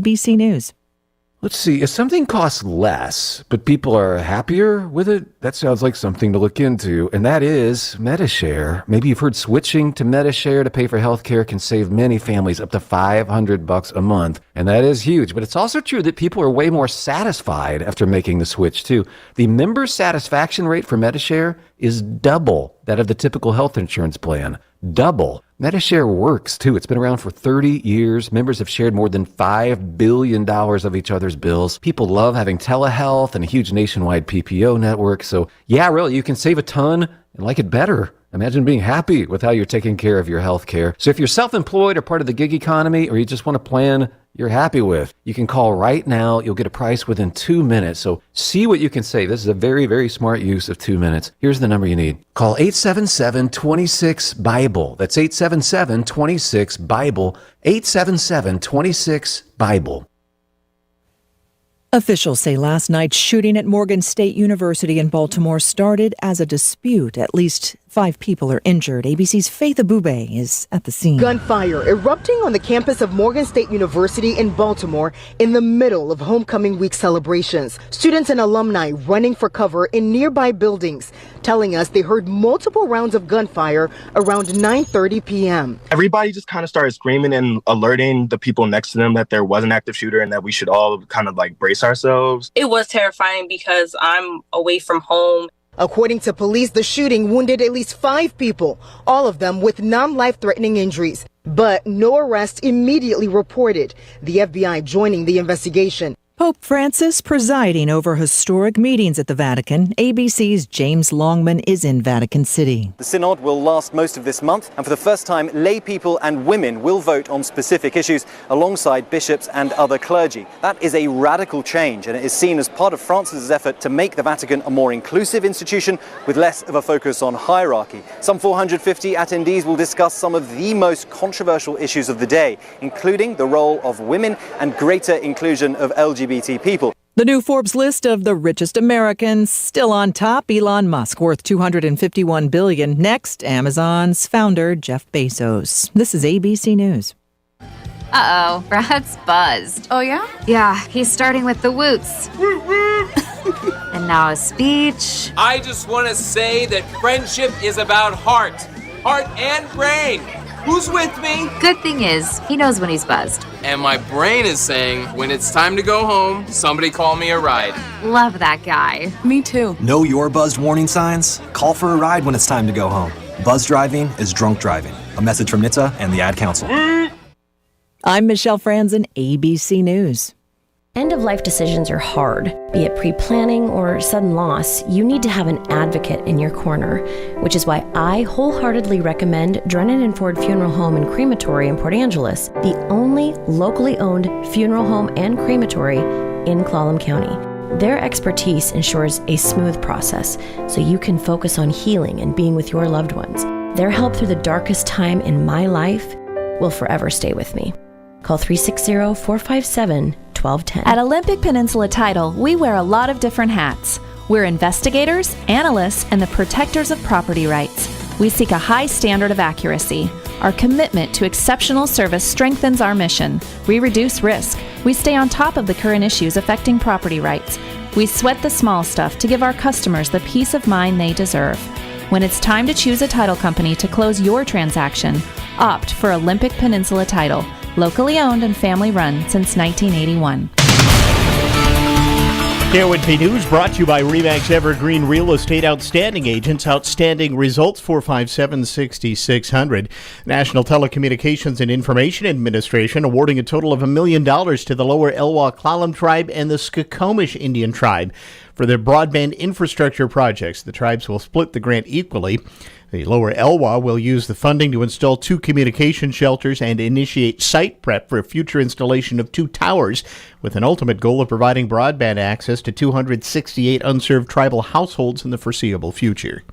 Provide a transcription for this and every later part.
ABC News. Let's see, if something costs less, but people are happier with it, that sounds like something to look into, and that is MediShare. Maybe you've heard switching to MediShare to pay for healthcare can save many families up to $500 a month, and that is huge. But it's also true that people are way more satisfied after making the switch, too. The member satisfaction rate for MediShare is double that of the typical health insurance plan. Double. MediShare works, too. It's been around for 30 years. Members have shared more than $5 billion of each other's bills. People love having telehealth and a huge nationwide PPO network. So, yeah, really, you can save a ton and like it better. Imagine being happy with how you're taking care of your health care. So if you're self-employed or part of the gig economy, or you just want a plan you're happy with, you can call right now. You'll get a price within 2 minutes. So see what you can save. This is a very, very smart use of 2 minutes. Here's the number you need. Call 877-26-BIBLE. That's 877-26-BIBLE. 877-26-BIBLE. Officials say last night's shooting at Morgan State University in Baltimore started as a dispute. At least 5 people are injured. ABC's Faith Abube is at the scene. Gunfire erupting on the campus of Morgan State University in Baltimore in the middle of homecoming week celebrations. Students and alumni running for cover in nearby buildings, telling us they heard multiple rounds of gunfire around 9:30 p.m. Everybody just kind of started screaming and alerting the people next to them that there was an active shooter and that we should all kind of like brace ourselves. It was terrifying because I'm away from home. According to police, the shooting wounded at least 5 people, all of them with non-life-threatening injuries. But no arrest immediately reported, the FBI joining the investigation. Pope Francis presiding over historic meetings at the Vatican. ABC's James Longman is in Vatican City. The synod will last most of this month, and for the first time, lay people and women will vote on specific issues alongside bishops and other clergy. That is a radical change, and it is seen as part of Francis's effort to make the Vatican a more inclusive institution with less of a focus on hierarchy. Some 450 attendees will discuss some of the most controversial issues of the day, including the role of women and greater inclusion of LGBT people. The new Forbes list of the richest Americans, still on top, Elon Musk, worth $251 billion. Next, Amazon's founder, Jeff Bezos. This is ABC News. Uh-oh, Brad's buzzed. Oh, yeah? Yeah, he's starting with the woots. And now a speech. I just want to say that friendship is about heart and brain. Who's with me? Good thing is, he knows when he's buzzed. And my brain is saying, when it's time to go home, somebody call me a ride. Love that guy. Me too. Know your buzzed warning signs? Call for a ride when it's time to go home. Buzz driving is drunk driving. A message from NHTSA and the Ad Council. I'm Michelle Franzen, ABC News. End-of-life decisions are hard. Be it pre-planning or sudden loss, you need to have an advocate in your corner, which is why I wholeheartedly recommend Drennan and Ford Funeral Home and Crematory in Port Angeles, the only locally owned funeral home and crematory in Clallam County. Their expertise ensures a smooth process, so you can focus on healing and being with your loved ones. Their help through the darkest time in my life will forever stay with me. Call 360-457-1210. At Olympic Peninsula Title, we wear a lot of different hats. We're investigators, analysts, and the protectors of property rights. We seek a high standard of accuracy. Our commitment to exceptional service strengthens our mission. We reduce risk. We stay on top of the current issues affecting property rights. We sweat the small stuff to give our customers the peace of mind they deserve. When it's time to choose a title company to close your transaction, opt for Olympic Peninsula Title. Locally owned and family run since 1981. KONP News brought to you by RE/MAX Evergreen Real Estate Outstanding Agents. Outstanding results, 457-6600. National Telecommunications and Information Administration awarding a total of $1 million to the Lower Elwha Clallam Tribe and the Skokomish Indian Tribe for their broadband infrastructure projects. The tribes will split the grant equally. The Lower Elwha will use the funding to install 2 communication shelters and initiate site prep for a future installation of 2 towers, with an ultimate goal of providing broadband access to 268 unserved tribal households in the foreseeable future.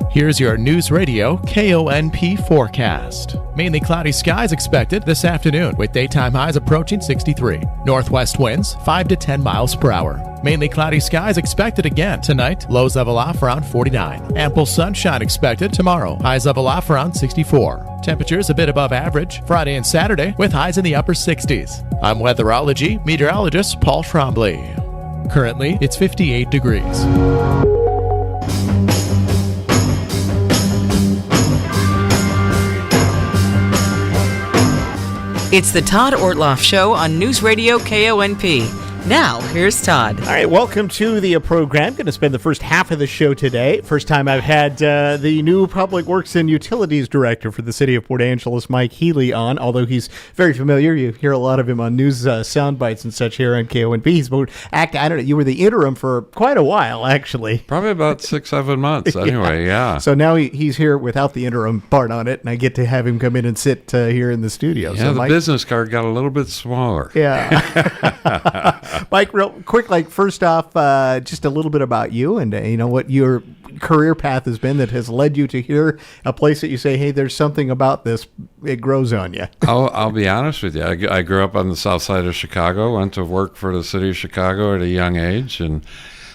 Here's your News Radio KONP forecast. Mainly cloudy skies expected this afternoon with daytime highs approaching 63. Northwest winds 5 to 10 miles per hour. Mainly cloudy skies expected again tonight. Lows level off around 49. Ample sunshine expected tomorrow. Highs level off around 64. Temperatures a bit above average Friday and Saturday with highs in the upper 60s. I'm weatherology meteorologist Paul Trombley. Currently, it's 58 degrees. It's the Todd Ortloff Show on News Radio KONP. Now, here's Todd. All right, welcome to the program. Going to spend the first half of the show today. First time I've had the new Public Works and Utilities Director for the city of Port Angeles, Mike Healy, on, although he's very familiar. You hear a lot of him on news sound bites and such here on KONP. He's I don't know, you were the interim for quite a while, actually. Probably about 6-7 months, anyway, yeah. So now he's here without the interim part on it, and I get to have him come in and sit here in the studio. Yeah, so the Mike, business card got a little bit smaller. Yeah. Mike, real quick, first off, just a little bit about you and, what your career path has been that has led you to here, a place that you say, hey, there's something about this, it grows on you. I'll be honest with you. I grew up on the south side of Chicago, went to work for the city of Chicago at a young age, and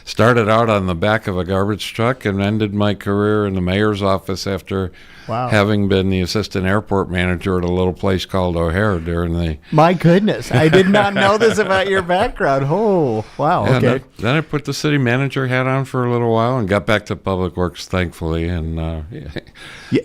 started out on the back of a garbage truck and ended my career in the mayor's office after having been the assistant airport manager at a little place called O'Hare during the... My goodness, I did not know this about your background. Oh, wow, yeah, okay. Then I put the city manager hat on for a little while and got back to Public Works, thankfully. And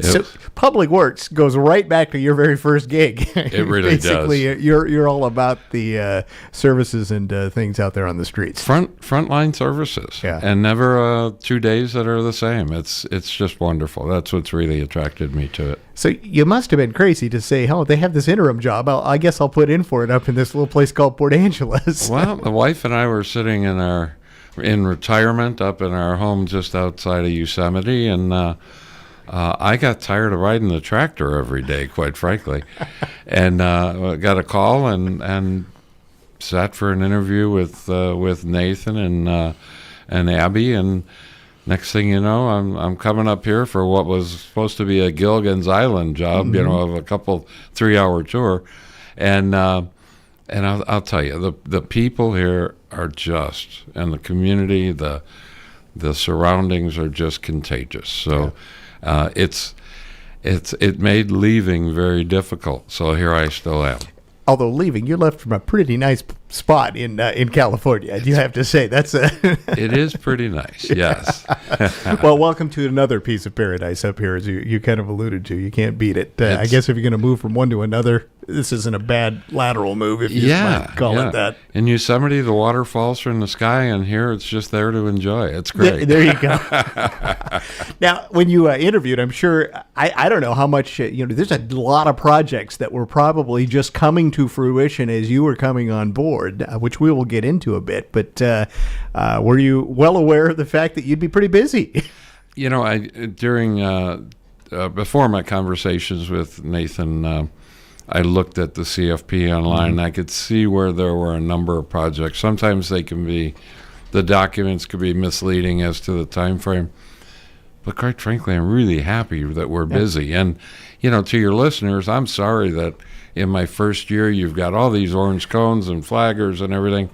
so Public Works goes right back to your very first gig. It really Basically, does. You're all about the services and things out there on the streets. Frontline services, and never 2 days that are the same. It's just wonderful. That's what's really attracted me to it. So you must have been crazy to say, oh, they have this interim job. I guess I'll put in for it up in this little place called Port Angeles. Well, the wife and I were sitting in retirement up in our home just outside of Yosemite, and I got tired of riding the tractor every day, quite frankly, and got a call and sat for an interview with Nathan and Abby, and next thing you know, I'm coming up here for what was supposed to be a Gilligan's Island job, of a 3-hour tour, and I'll tell you, the people here are just, and the community, the surroundings are just contagious. So it made leaving very difficult. So here I still am. Although leaving, you left from a pretty nice spot in California. I do have to say that's it is pretty nice. Yes. Well, welcome to another piece of paradise up here, as you kind of alluded to. You can't beat it. I guess if you're going to move from one to another, this isn't a bad lateral move, if you might call it that. In Yosemite, the water falls from the sky, and here it's just there to enjoy. It's great. There you go. Now, when you interviewed, I'm sure, I don't know how much, there's a lot of projects that were probably just coming to fruition as you were coming on board, which we will get into a bit. But were you well aware of the fact that you'd be pretty busy? Before my conversations with Nathan, I looked at the CFP online, and I could see where there were a number of projects. Sometimes the documents could be misleading as to the time frame. But quite frankly, I'm really happy that we're busy. And, to your listeners, I'm sorry that in my first year you've got all these orange cones and flaggers and everything.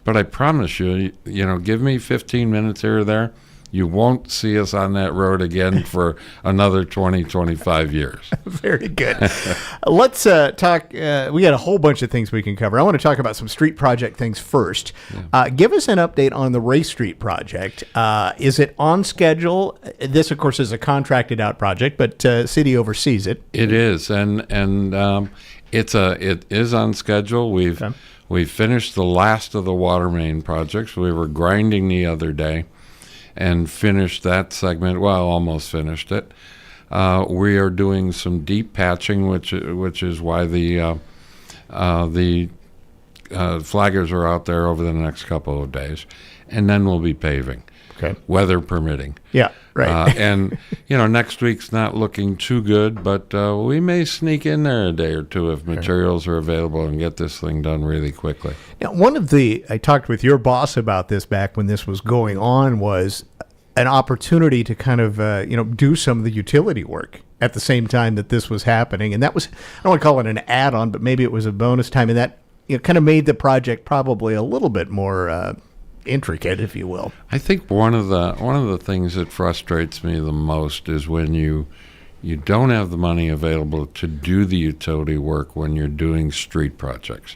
But I promise you, give me 15 minutes here or there, you won't see us on that road again for another 20, 25 years. Very good. Let's talk. We got a whole bunch of things we can cover. I want to talk about some street project things first. Yeah. Give us an update on the Ray Street project. Is it on schedule? This, of course, is a contracted out project, but city oversees it. It is, and it is on schedule. We've finished the last of the water main projects. We were grinding the other day and finished that segment. Well, almost finished it. We are doing some deep patching, which is why the flaggers are out there over the next couple of days, and then we'll be paving. Okay. Weather permitting. Yeah, right. And next week's not looking too good, but we may sneak in there a day or two if materials are available and get this thing done really quickly. Now, I talked with your boss about this back when this was going on, was an opportunity to kind of, do some of the utility work at the same time that this was happening. And that was, I don't want to call it an add-on, but maybe it was a bonus time. And that kind of made the project probably a little bit more intricate, if you will. I think one of the things that frustrates me the most is when you don't have the money available to do the utility work when you're doing street projects.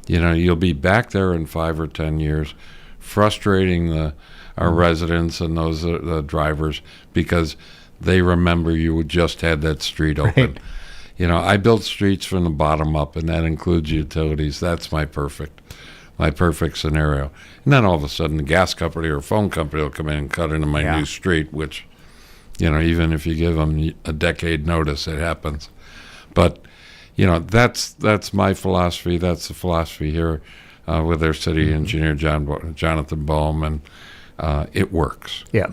You'll be back there in 5 or 10 years, frustrating our residents and those the drivers because they remember you just had that street open. Right. I build streets from the bottom up, and that includes utilities. That's my perfect scenario. And then all of a sudden, the gas company or phone company will come in and cut into my new street, which, even if you give them a decade notice, it happens. But, that's my philosophy. That's the philosophy here with our city engineer, Jonathan Boehm, and it works. Yeah.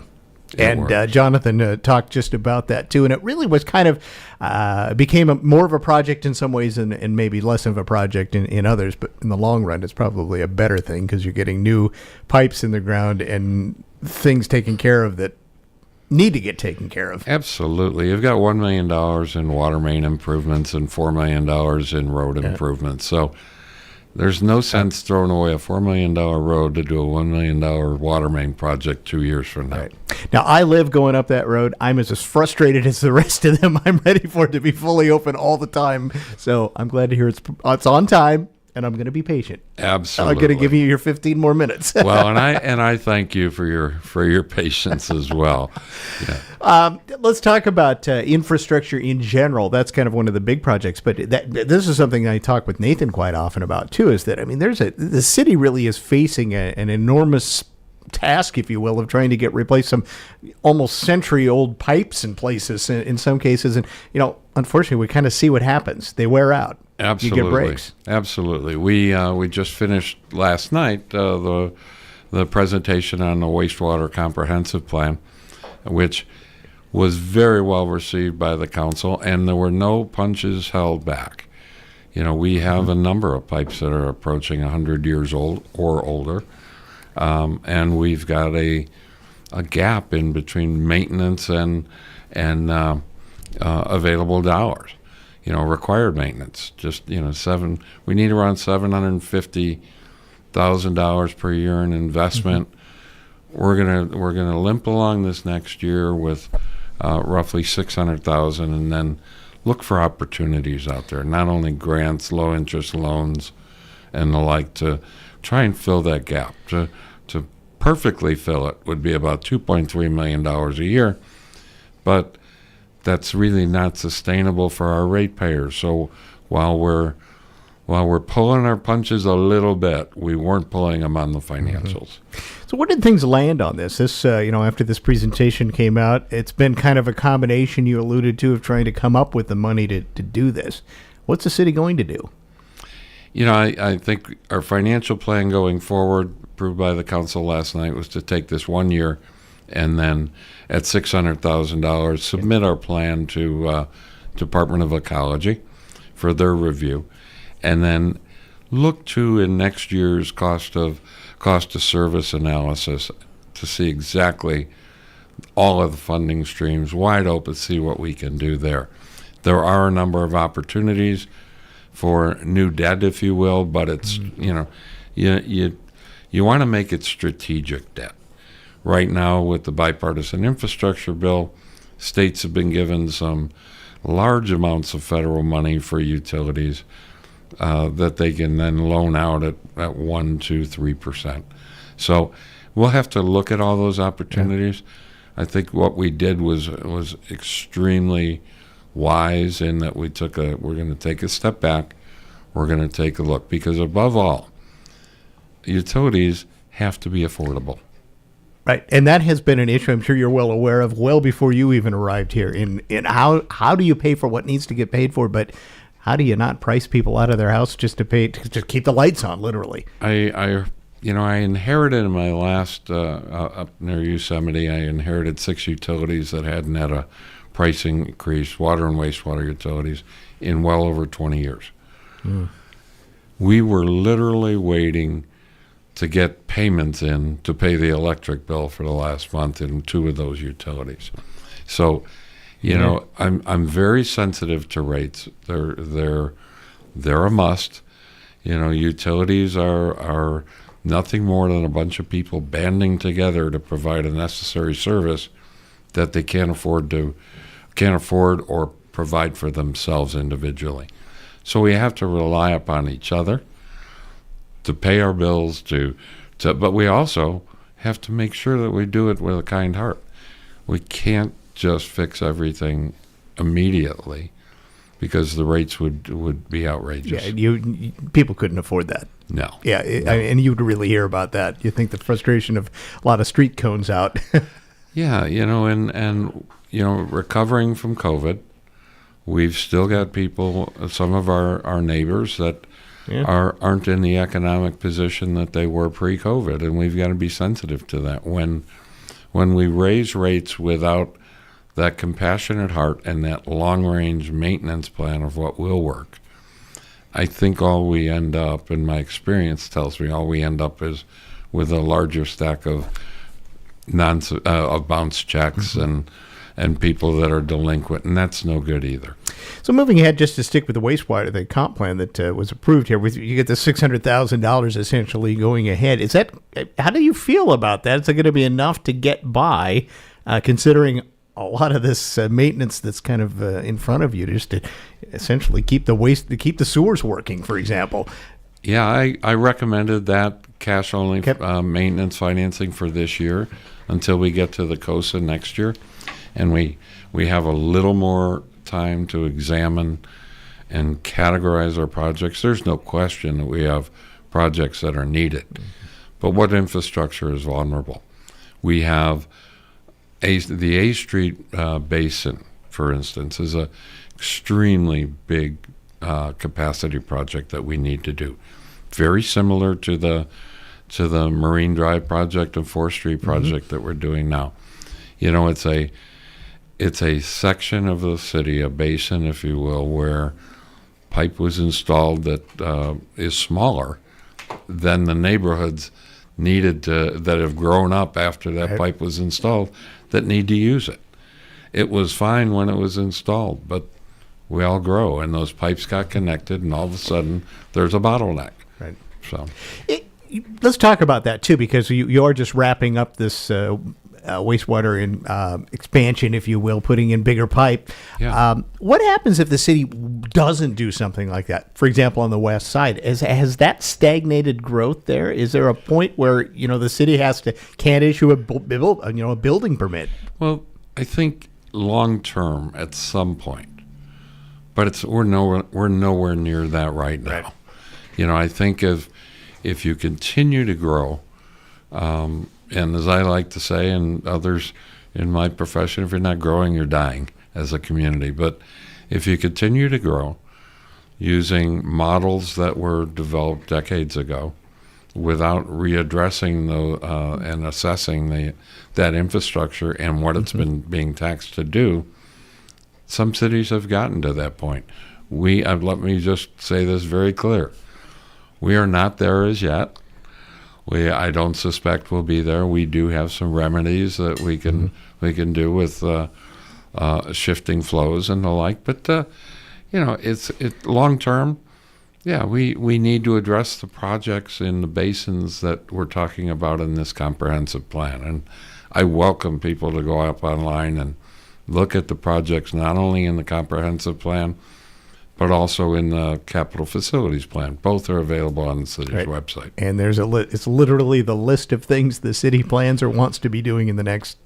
Jonathan talked just about that too, and it really was kind of became more of a project in some ways and maybe less of a project in others, but in the long run it's probably a better thing because you're getting new pipes in the ground and things taken care of that need to get taken care of. Absolutely. You've got $1 million in water main improvements and $4 million in road improvements. So there's no sense throwing away a $4 million road to do a $1 million water main project 2 years from now. Right. Now, I live going up that road. I'm as frustrated as the rest of them. I'm ready for it to be fully open all the time. So I'm glad to hear it's on time, and I'm going to be patient. Absolutely. I'm going to give you your 15 more minutes. Well, and I thank you for your patience as well. Yeah. Let's talk about infrastructure in general. That's kind of one of the big projects. But this is something I talk with Nathan quite often about too. Is that the city really is facing an enormous task, if you will, of trying to replace some almost century-old pipes in places in some cases. And unfortunately, we kind of see what happens. They wear out. Absolutely. You get breaks. Absolutely. We just finished last night the presentation on the wastewater comprehensive plan, which was very well received by the council, and there were no punches held back. We have a number of pipes that are approaching 100 years old or older, and we've got a gap in between maintenance and available dollars. Required maintenance. Just we need around $750,000 per year in investment. Mm-hmm. We're gonna limp along this next year with roughly $600,000, and then look for opportunities out there. Not only grants, low interest loans, and the like to try and fill that gap. To perfectly fill it would be about $2.3 million a year, but that's really not sustainable for our ratepayers. So while we're pulling our punches a little bit, we weren't pulling them on the financials. Mm-hmm. So what did things land on this? This, after this presentation came out, it's been kind of a combination you alluded to of trying to come up with the money to do this. What's the city going to do? I think our financial plan going forward, approved by the council last night, was to take this 1 year and then at $600,000 submit our plan to Department of Ecology for their review, and then look to in next year's cost of service analysis to see exactly all of the funding streams wide open, see what we can do there. There are a number of opportunities for new debt, if you will, but it's you want to make it strategic debt. Right now, with the bipartisan infrastructure bill, states have been given some large amounts of federal money for utilities that they can then loan out at 1%, 2%, 3%. So we'll have to look at all those opportunities. Yeah. I think what we did was extremely wise in that we're going to take a step back. We're going to take a look, because above all, utilities have to be affordable. Right, and that has been an issue I'm sure you're well aware of well before you even arrived here. In how do you pay for what needs to get paid for, but how do you not price people out of their house just to keep the lights on, literally? I inherited in my last up near Yosemite. I inherited 6 utilities that hadn't had a price increase, water and wastewater utilities, in well over 20 years. Mm. We were literally waiting to get payments in to pay the electric bill for the last month in 2 of those utilities. So, you know, I'm very sensitive to rates. They're a must. You know, utilities are nothing more than a bunch of people banding together to provide a necessary service that they can't afford or provide for themselves individually. So we have to rely upon each other to pay our bills, but we also have to make sure that we do it with a kind heart. We can't just fix everything immediately because the rates would be outrageous. Yeah, people couldn't afford that. No. Yeah, and you'd really hear about that. You think the frustration of a lot of street cones out. Yeah, you know, and you know, recovering from COVID, we've still got people, some of our neighbors that aren't in the economic position that they were pre-COVID, and we've got to be sensitive to that. When we raise rates without that compassionate heart and that long-range maintenance plan of what will work, I think all we end up, and my experience tells me, all we end up is with a larger stack of bounce checks and people that are delinquent, and that's no good either. So moving ahead, just to stick with the wastewater, the comp plan that was approved here, you get the $600,000 essentially going ahead. How do you feel about that? Is it going to be enough to get by, considering a lot of this maintenance that's kind of in front of you, just to essentially keep the sewers working, for example? Yeah, I recommended that cash-only maintenance financing for this year until we get to the COSA next year. And we have a little more time to examine and categorize our projects. There's no question that we have projects that are needed. But what infrastructure is vulnerable? We have the A Street Basin, for instance, is a extremely big capacity project that we need to do. Very similar to the Marine Drive project and 4th Street project that we're doing now. You know, it's a section of the city, a basin, if you will, where pipe was installed that is smaller than the neighborhoods that have grown up after that pipe was installed that need to use it. It was fine when it was installed, but we all grow, and those pipes got connected, and all of a sudden there's a bottleneck. Right. So let's talk about that too, because you are just wrapping up this wastewater expansion, if you will, putting in bigger pipe. Yeah. What happens if the city doesn't do something like that? For example, on the west side, has that stagnated growth there? Is there a point where the city can't issue a building permit? Well, I think long term at some point, but we're nowhere near that right now. Right. I think if you continue to grow, and as I like to say, and others in my profession, if you're not growing, you're dying as a community. But if you continue to grow using models that were developed decades ago without readdressing and assessing that infrastructure and what it's been being taxed to do, some cities have gotten to that point. Let me just say this very clear. We are not there as yet. I don't suspect we'll be there. We do have some remedies that we can do with shifting flows and the like. But it's long term. Yeah, we need to address the projects in the basins that we're talking about in this comprehensive plan. And I welcome people to go up online and look at the projects not only in the comprehensive plan, but also in the capital facilities plan. Both are available on the city's website. And there's it's literally the list of things the city plans or wants to be doing in the next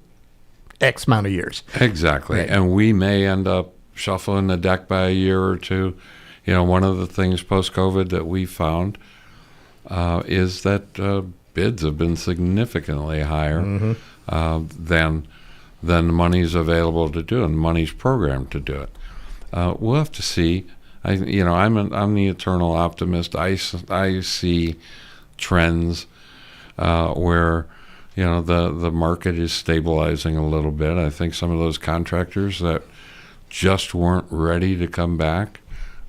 X amount of years. Exactly. Right. And we may end up shuffling the deck by a year or two. One of the things post-COVID that we found is that bids have been significantly higher than the money's available to do and the money's programmed to do it. We'll have to see. I'm the eternal optimist. I see trends where the market is stabilizing a little bit. I think some of those contractors that just weren't ready to come back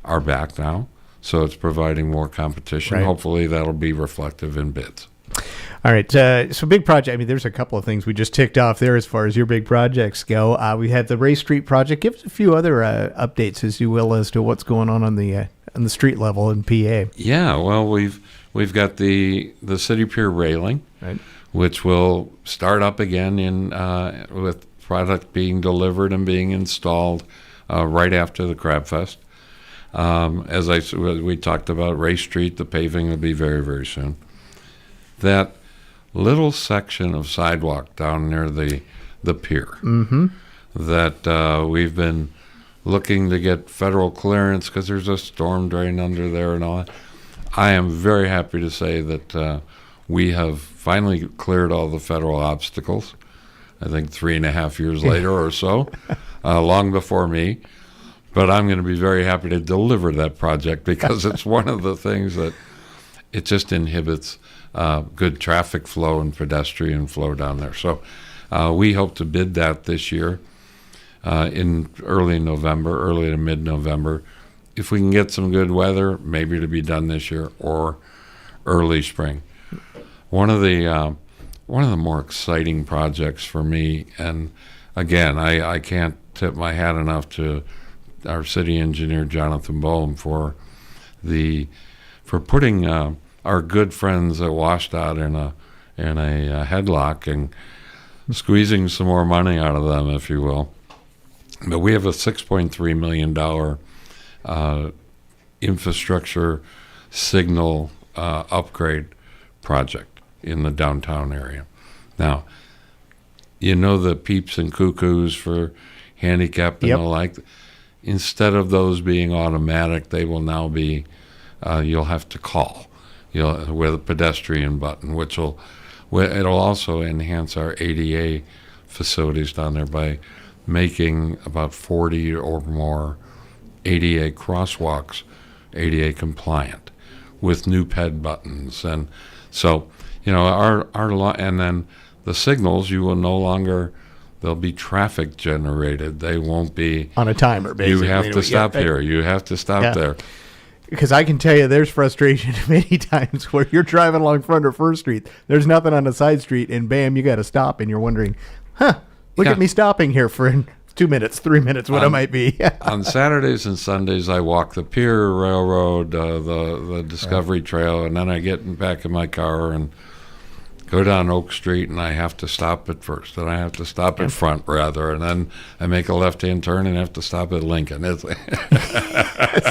are back now, so it's providing more competition. Right. Hopefully that'll be reflective in bids. All right. So big project. I mean, there's a couple of things we just ticked off there as far as your big projects go. We had the Ray Street project. Give us a few other updates, as you will, as to what's going on the street level in PA. Yeah. Well, we've got the city pier railing, right, which will start up again with product being delivered and being installed right after the Crab Fest. As we talked about Ray Street, the paving will be very, very soon. That little section of sidewalk down near the pier that we've been looking to get federal clearance because there's a storm drain under there and all that. I am very happy to say that we have finally cleared all the federal obstacles. I think 3.5 years later or so, long before me. But I'm going to be very happy to deliver that project because it's one of the things that it just inhibits good traffic flow and pedestrian flow down there. So we hope to bid that this year in early to mid-November. If we can get some good weather, maybe to be done this year or early spring. One of the more exciting projects for me, and again, I can't tip my hat enough to our city engineer Jonathan Boehm for putting our good friends at WashDOT in a headlock and squeezing some more money out of them, if you will. But we have a $6.3 million infrastructure signal upgrade project in the downtown area. Now, you know the peeps and cuckoos for handicap and the like. Instead of those being automatic, they will now be, you'll have to call with a pedestrian button, it'll also enhance our ADA facilities down there by making about 40 or more ADA crosswalks ADA compliant with new PED buttons. And so, and then the signals, you will no longer, they'll be traffic generated. They won't be on a timer, basically. You have to stop here. You have to stop there. Because I can tell you there's frustration many times where you're driving along Front or First Street, there's nothing on the side street, and bam, you got to stop, and you're wondering, look at me stopping here for 2 minutes, 3 minutes, what it might be. On Saturdays and Sundays, I walk the Pier Railroad, the Discovery Trail, and then I get back in my car and go down Oak Street, and I have to stop at First, and I have to stop at Front, rather, and then I make a left-hand turn and have to stop at Lincoln.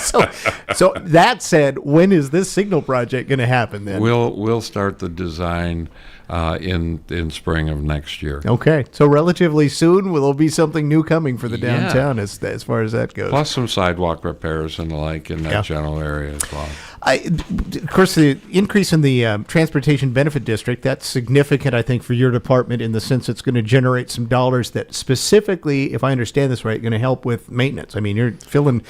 So that said, when is this signal project going to happen then? We'll start the design in spring of next year. Okay, so relatively soon, will there be something new coming for the downtown as far as that goes? Plus some sidewalk repairs and the like in that general area as well. Of course, the increase in the Transportation Benefit District, that's significant, I think, for your department in the sense it's going to generate some dollars that specifically, if I understand this right, going to help with maintenance. I mean, you're filling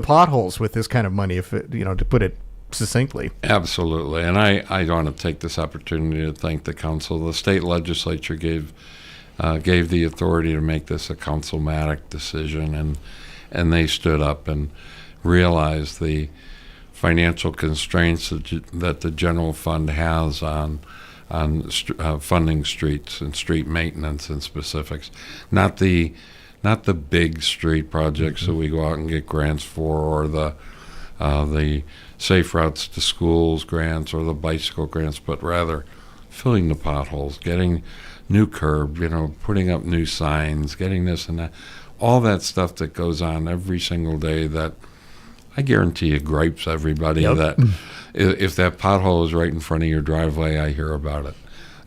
potholes with this kind of money, if to put it succinctly. Absolutely. And I want to take this opportunity to thank the council. The state legislature gave the authority to make this a councilmatic decision, and they stood up and realized the financial constraints that the general fund has on funding streets and street maintenance and specifics. Not the big street projects that we go out and get grants for, or the safe routes to schools grants or the bicycle grants, but rather filling the potholes, getting new curb, putting up new signs, getting this and that, all that stuff that goes on every single day that I guarantee you gripes everybody. That if that pothole is right in front of your driveway, I hear about it.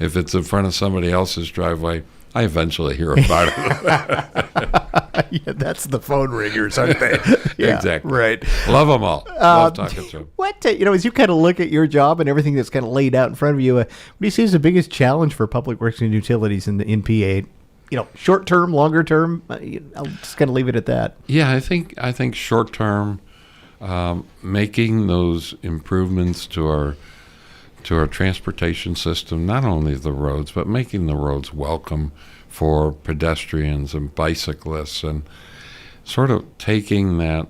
If it's in front of somebody else's driveway, I eventually hear about it. That's the phone ringers, aren't they? Exactly. Right. Love them all. Love talking to them. What, as you kind of look at your job and everything that's kind of laid out in front of you, what do you see as the biggest challenge for public works and utilities in PA? Short term, longer term. I'll just kind of leave it at that. Yeah, I think short term, making those improvements to our transportation system, not only the roads, but making the roads welcome for pedestrians and bicyclists, and sort of taking that,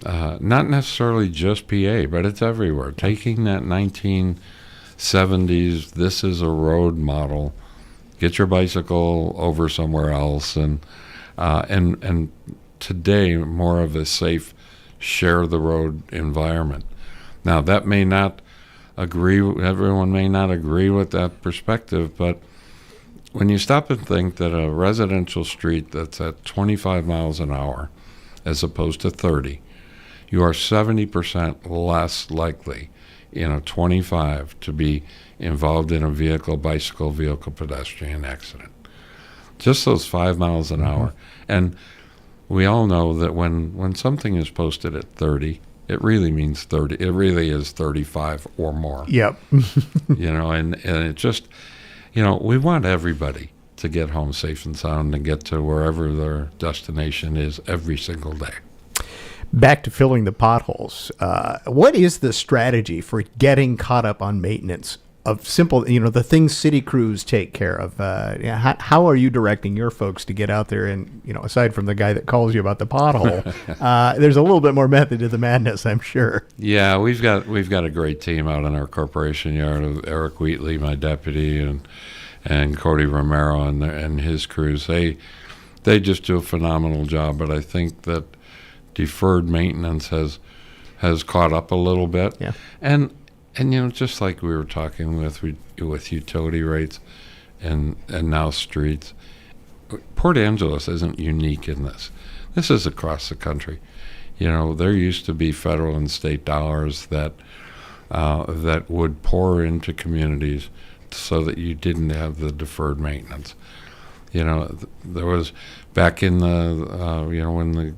not necessarily just PA, but it's everywhere, taking that 70s. This is a road model. Get your bicycle over somewhere else, and today more of a safe, share the road environment. Now that may not everyone may not agree with that perspective, but when you stop and think that a residential street that's at 25 miles an hour as opposed to 30, you are 70% less likely in a 25 to be involved in a bicycle, pedestrian accident. Just those 5 miles an hour. And we all know that when something is posted at 30, it really means 30. It really is 35 or more. Yep. And it just, we want everybody to get home safe and sound and get to wherever their destination is every single day. Back to filling the potholes. What is the strategy for getting caught up on maintenance of simple, the things city crews take care of? How are you directing your folks to get out there and, aside from the guy that calls you about the pothole, there's a little bit more method to the madness, I'm sure. Yeah, we've got a great team out in our corporation yard of Eric Wheatley, my deputy, and Cody Romero and his crews. They just do a phenomenal job, but I think that deferred maintenance has caught up a little bit. Yeah. And just like we were talking with utility rates and now streets, Port Angeles isn't unique in this. This is across the country. There used to be federal and state dollars that would pour into communities so that you didn't have the deferred maintenance. There was back in the when the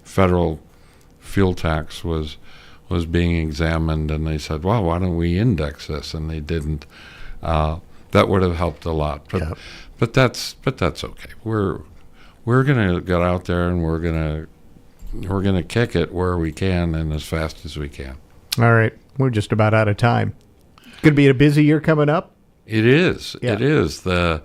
federal fuel tax was being examined, and they said, well, why don't we index this? And they didn't. That would have helped a lot. But that's okay. We're gonna get out there and we're gonna kick it where we can and as fast as we can. All right, we're just about out of time. Gonna be a busy year coming up. It is. Yeah. It is. I'm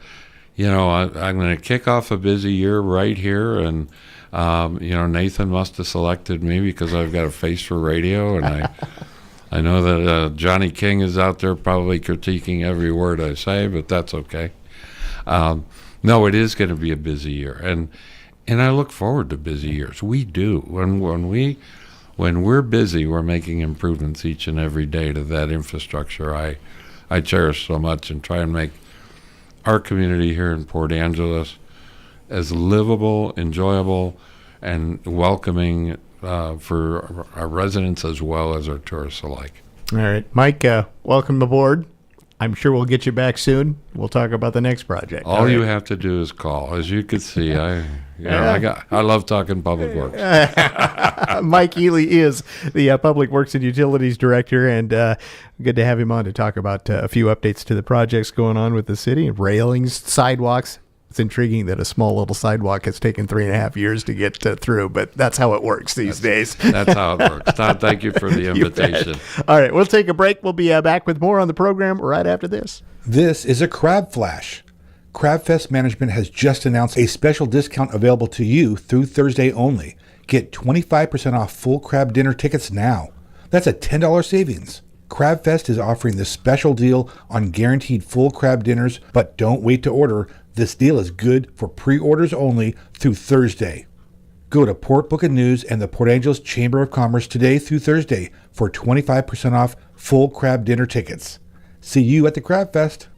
going to kick off a busy year right here, and Nathan must have selected me because I've got a face for radio, and I know that Johnny King is out there probably critiquing every word I say, but that's okay. No, it is going to be a busy year, and I look forward to busy years. We do. When we're busy, we're making improvements each and every day to that infrastructure I cherish so much, and try and make our community here in Port Angeles as livable, enjoyable, and welcoming for our residents as well as our tourists alike. All right, Mike, welcome aboard. I'm sure we'll get you back soon. We'll talk about the next project. All you have to do is call. As you can see, I love talking public works. Mike Ely is the Public Works and Utilities Director, and good to have him on to talk about a few updates to the projects going on with the city, railings, sidewalks. It's intriguing that a small little sidewalk has taken 3.5 years to get through, but that's how it works these days. That's how it works. Todd, thank you for the invitation. All right, we'll take a break. We'll be back with more on the program right after this. This is a Crab Flash. Crab Fest Management has just announced a special discount available to you through Thursday only. Get 25% off full crab dinner tickets now. That's a $10 savings. Crab Fest is offering this special deal on guaranteed full crab dinners, but don't wait to order. This deal is good for pre-orders only through Thursday. Go to Port Book and News and the Port Angeles Chamber of Commerce today through Thursday for 25% off full crab dinner tickets. See you at the Crab Fest.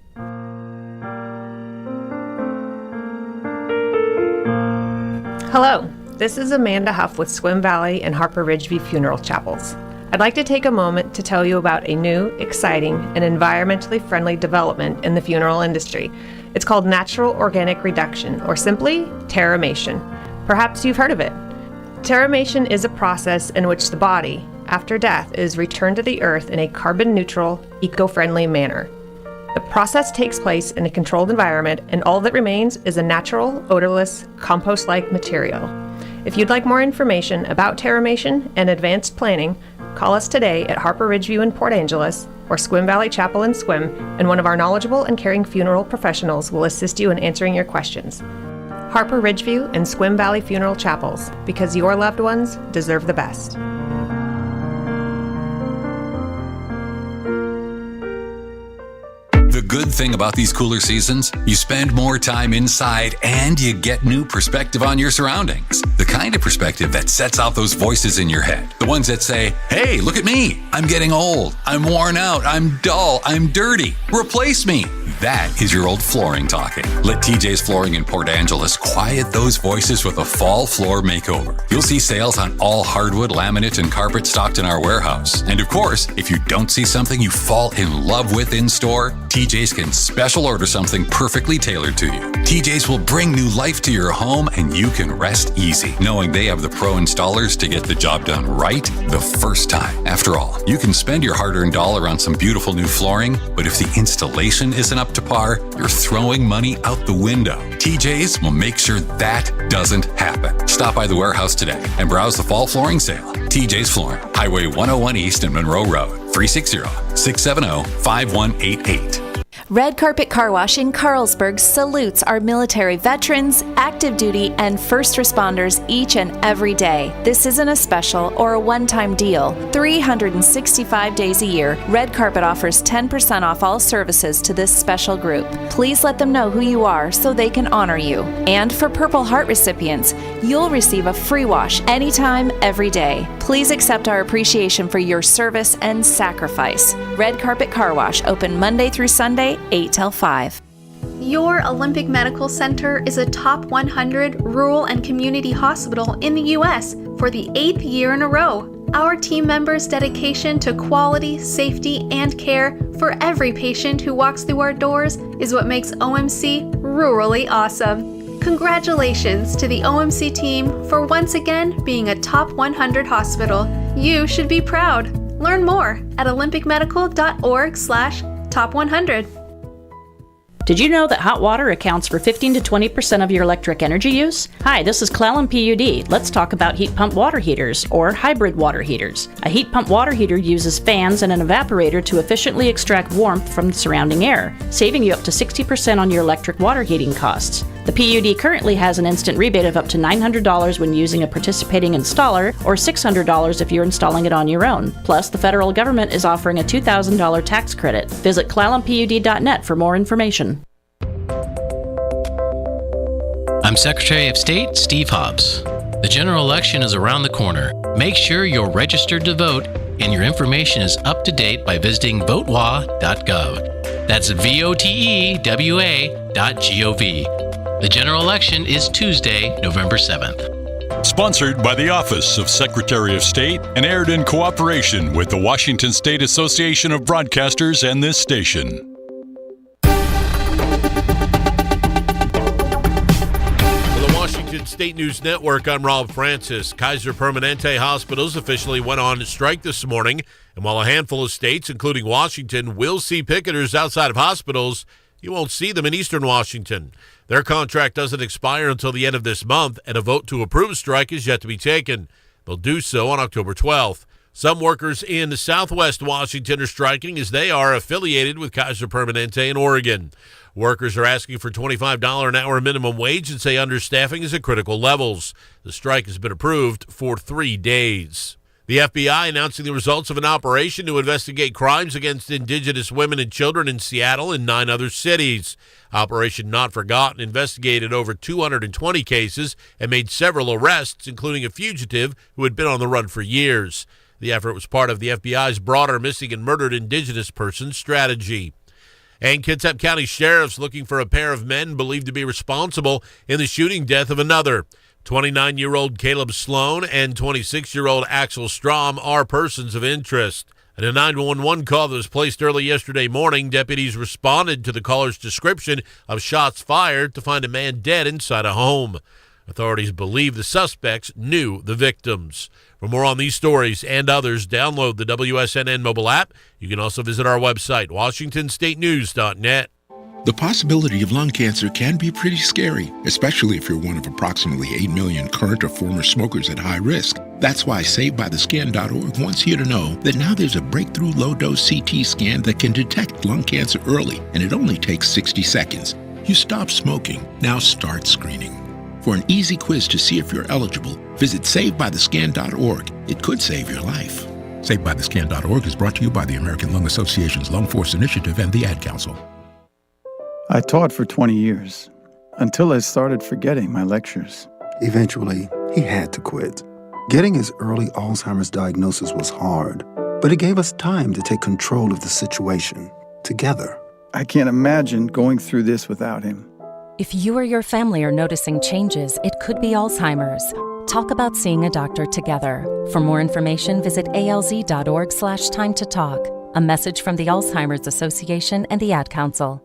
Hello, this is Amanda Huff with Swim Valley and Harper Ridgeview Funeral Chapels. I'd like to take a moment to tell you about a new, exciting, and environmentally friendly development in the funeral industry. It's called Natural Organic Reduction, or simply Terramation. Perhaps you've heard of it. Terramation is a process in which the body, after death, is returned to the earth in a carbon-neutral, eco-friendly manner. The process takes place in a controlled environment, and all that remains is a natural, odorless, compost-like material. If you'd like more information about Terramation and advanced planning, call us today at Harper Ridgeview in Port Angeles or Swim Valley Chapel and Swim, and one of our knowledgeable and caring funeral professionals will assist you in answering your questions. Harper Ridgeview and Swim Valley Funeral Chapels, because your loved ones deserve the best. good thing about these cooler seasons? You spend more time inside and you get new perspective on your surroundings. The kind of perspective that sets out those voices in your head. The ones that say, hey, look at me. I'm getting old. I'm worn out. I'm dull. I'm dirty. Replace me. That is your old flooring talking. Let TJ's Flooring in Port Angeles quiet those voices with a fall floor makeover. You'll see sales on all hardwood, laminate, and carpet stocked in our warehouse. And of course, if you don't see something you fall in love with in store, TJ's can special order something perfectly tailored to you. TJ's will bring new life to your home and you can rest easy, knowing they have the pro installers to get the job done right the first time. After all, you can spend your hard-earned dollar on some beautiful new flooring, but if the installation isn't up to par, you're throwing money out the window. TJ's will make sure that doesn't happen. Stop by the warehouse today and browse the fall flooring sale. TJ's Flooring, Highway 101 East and Monroe Road, 360-670-5188. Red Carpet Car Wash in Carlsberg salutes our military veterans, active duty, and first responders each and every day. This isn't a special or a one-time deal. 365 days a year, Red Carpet offers 10% off all services to this special group. Please let them know who you are so they can honor you. And for Purple Heart recipients, you'll receive a free wash anytime, every day. Please accept our appreciation for your service and sacrifice. Red Carpet Car Wash, open Monday through Sunday, 8 till 5. Your Olympic Medical Center is a top 100 rural and community hospital in the U.S. for the 8th year in a row. Our team members' dedication to quality, safety, and care for every patient who walks through our doors is what makes OMC rurally awesome. Congratulations to the OMC team for once again being a top 100 hospital. You should be proud. Learn more at olympicmedical.org/top100. Did you know that hot water accounts for 15 to 20% of your electric energy use? Hi, this is Clallam PUD. Let's talk about heat pump water heaters, or hybrid water heaters. A heat pump water heater uses fans and an evaporator to efficiently extract warmth from the surrounding air, saving you up to 60% on your electric water heating costs. The PUD currently has an instant rebate of up to $900 when using a participating installer, or $600 if you're installing it on your own. Plus, the federal government is offering a $2,000 tax credit. Visit clallampud.net for more information. I'm Secretary of State Steve Hobbs. The general election is around the corner. Make sure you're registered to vote and your information is up to date by visiting votewa.gov. That's votewa.gov. The general election is Tuesday, November 7th. Sponsored by the Office of Secretary of State and aired in cooperation with the Washington State Association of Broadcasters and this station. State News Network, I'm Rob Francis. Kaiser Permanente hospitals officially went on strike this morning, and while a handful of states, including Washington, will see picketers outside of hospitals, you won't see them in Eastern Washington. Their contract doesn't expire until the end of this month, and a vote to approve a strike is yet to be taken. They'll do so on October 12th. Some workers in Southwest Washington are striking as they are affiliated with Kaiser Permanente in Oregon. Workers are asking for $25 an hour minimum wage and say understaffing is at critical levels. The strike has been approved for 3 days. The FBI announcing the results of an operation to investigate crimes against Indigenous women and children in Seattle and 9 other cities. Operation Not Forgotten investigated over 220 cases and made several arrests, including a fugitive who had been on the run for years. The effort was part of the FBI's broader missing and murdered Indigenous persons strategy. And Kitsap County sheriffs looking for a pair of men believed to be responsible in the shooting death of another. 29-year-old Caleb Sloan and 26-year-old Axel Strom are persons of interest. In a 911 call that was placed early yesterday morning, deputies responded to the caller's description of shots fired to find a man dead inside a home. Authorities believe the suspects knew the victims. For more on these stories and others, download the WSNN mobile app. You can also visit our website, WashingtonStateNews.net. The possibility of lung cancer can be pretty scary, especially if you're one of approximately 8 million current or former smokers at high risk. That's why SaveByTheScan.org wants you to know that now there's a breakthrough low-dose CT scan that can detect lung cancer early, and it only takes 60 seconds. You stop smoking, now start screening. For an easy quiz to see if you're eligible, visit SaveByTheScan.org. It could save your life. SaveByTheScan.org is brought to you by the American Lung Association's Lung Force Initiative and the Ad Council. I taught for 20 years, until I started forgetting my lectures. Eventually, he had to quit. Getting his early Alzheimer's diagnosis was hard, but it gave us time to take control of the situation together. I can't imagine going through this without him. If you or your family are noticing changes, it could be Alzheimer's. Talk about seeing a doctor together. For more information, visit alz.org/time to talk. A message from the Alzheimer's Association and the Ad Council.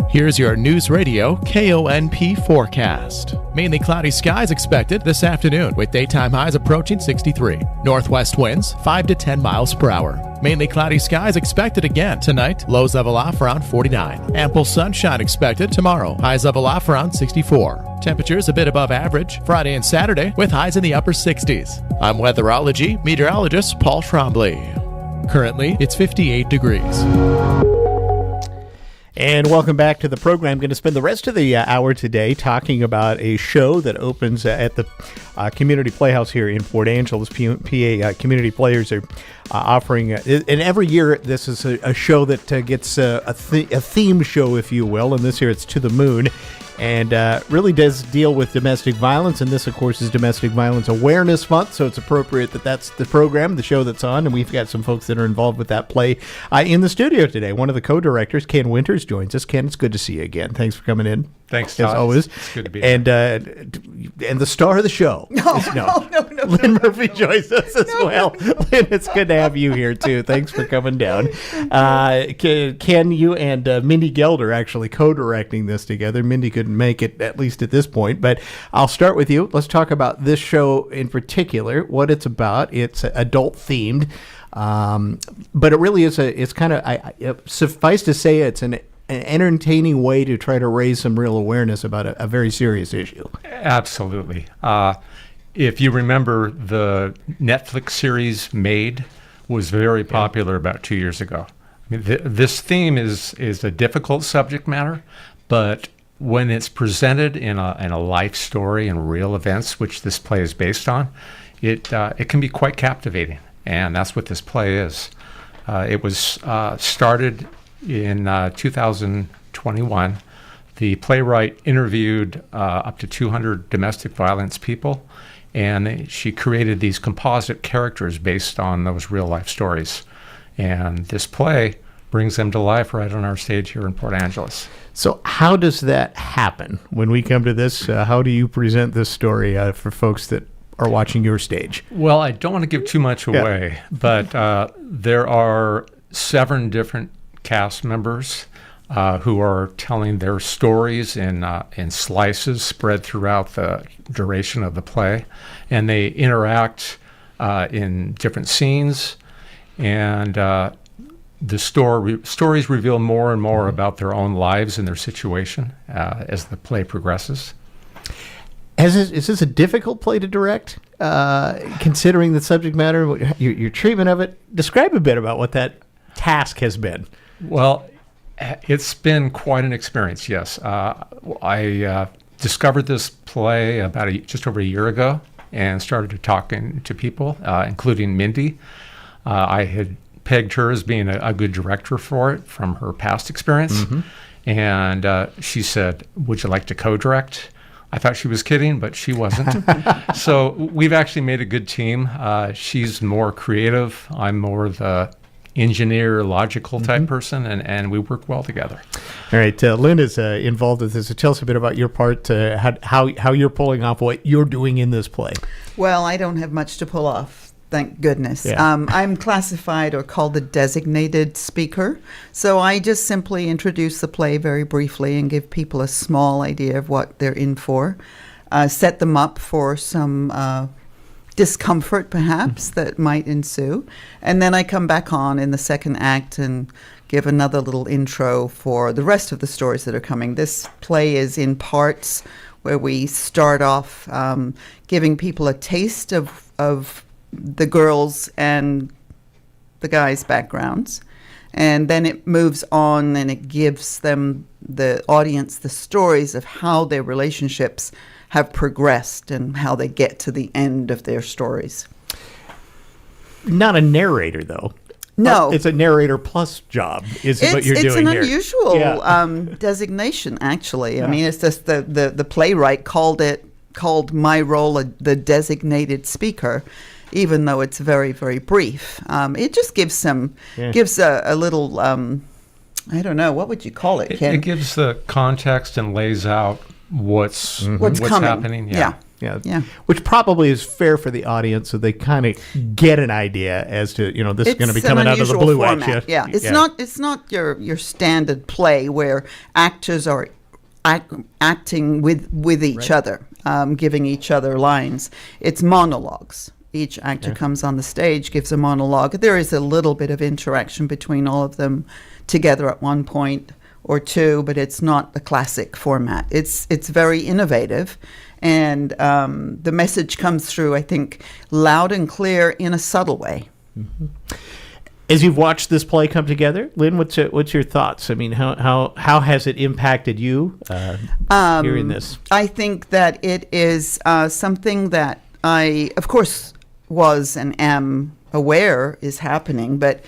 Here's your News Radio KONP forecast. Mainly cloudy skies expected this afternoon with daytime highs approaching 63. Northwest winds 5 to 10 miles per hour. Mainly cloudy skies expected again tonight. Lows level off around 49. Ample sunshine expected tomorrow. Highs level off around 64. Temperatures a bit above average Friday and Saturday with highs in the upper 60s. I'm weatherology meteorologist Paul Trombley. Currently, it's 58 degrees. And welcome back to the program. I'm going to spend the rest of the hour today talking about a show that opens at the Community Playhouse here in Port Angeles. PA Community Players are offering, and every year this is a show that gets a theme show, if you will, and this year it's To the Moon. And really does deal with domestic violence. And this, of course, is Domestic Violence Awareness Month, so it's appropriate that that's the program, the show that's on. And we've got some folks that are involved with that play in the studio today. One of the co-directors, Ken Winters, joins us. Ken, it's good to see you again. Thanks for coming in. Thanks, as always. It's good to be here. And the star of the show. No. Lynn Murphy joins us as well. Lynn, it's good to have you here, too. Thanks for coming down. Ken, you and Mindy Gelder actually co-directing this together. Mindy couldn't make it, at least at this point, but I'll start with you. Let's talk about this show in particular, what it's about. It's adult-themed, but it really is it's kind of, suffice to say, it's an entertaining way to try to raise some real awareness about a very serious issue. Absolutely. If you remember, the Netflix series Made was very popular about 2 years ago. I mean, this theme is a difficult subject matter, but when it's presented in a life story and real events, which this play is based on, it can be quite captivating, and that's what this play is. It was started in 2021. The playwright interviewed up to 200 domestic violence people, and she created these composite characters based on those real-life stories. And this play brings them to life right on our stage here in Port Angeles. So how does that happen when we come to this? How do you present this story for folks that are watching your stage? Well, I don't want to give too much away, but there are 7 different cast members who are telling their stories in slices spread throughout the duration of the play, and they interact in different scenes, and the stories reveal more and more about their own lives and their situation as the play progresses. Is this a difficult play to direct, considering the subject matter, your treatment of it? Describe a bit about what that task has been. Well, it's been quite an experience, yes. I discovered this play about just over a year ago and started talking to people, including Mindy. I had pegged her as being a good director for it from her past experience. Mm-hmm. And she said, "Would you like to co-direct?" I thought she was kidding, but she wasn't. So we've actually made a good team. She's more creative. I'm more the engineer, logical type person, and we work well together. All right, Lynn is involved with this. So tell us a bit about your part, how you're pulling off what you're doing in this play. Well, I don't have much to pull off, thank goodness. Yeah. I'm classified or called a designated speaker, so I just simply introduce the play very briefly and give people a small idea of what they're in for, set them up for some discomfort, perhaps, that might ensue. And then I come back on in the second act and give another little intro for the rest of the stories that are coming. This play is in parts where we start off giving people a taste of the girls' and the guys' backgrounds. And then it moves on and it gives them, the audience, the stories of how their relationships have progressed and how they get to the end of their stories. Not a narrator, though. No. It's a narrator plus job, is what you're doing here. It's an unusual designation, actually. I mean, it's just the playwright called my role the designated speaker, even though it's very, very brief. It just gives a little, I don't know, what would you call it, Ken? It gives the context and lays out what's happening. Yeah. Which probably is fair for the audience, so they kind of get an idea as to, this is going to be coming out of the blue format. at you. Yeah, it's not your standard play where actors are acting with each other, giving each other lines. It's monologues. Each actor comes on the stage, gives a monologue. There is a little bit of interaction between all of them together at one point or two, but it's not the classic format. It's very innovative. And the message comes through, I think, loud and clear in a subtle way. Mm-hmm. As you've watched this play come together, Lynn, what's your thoughts? I mean, how has it impacted you hearing this? I think that it is something that I, of course, was and am aware is happening, but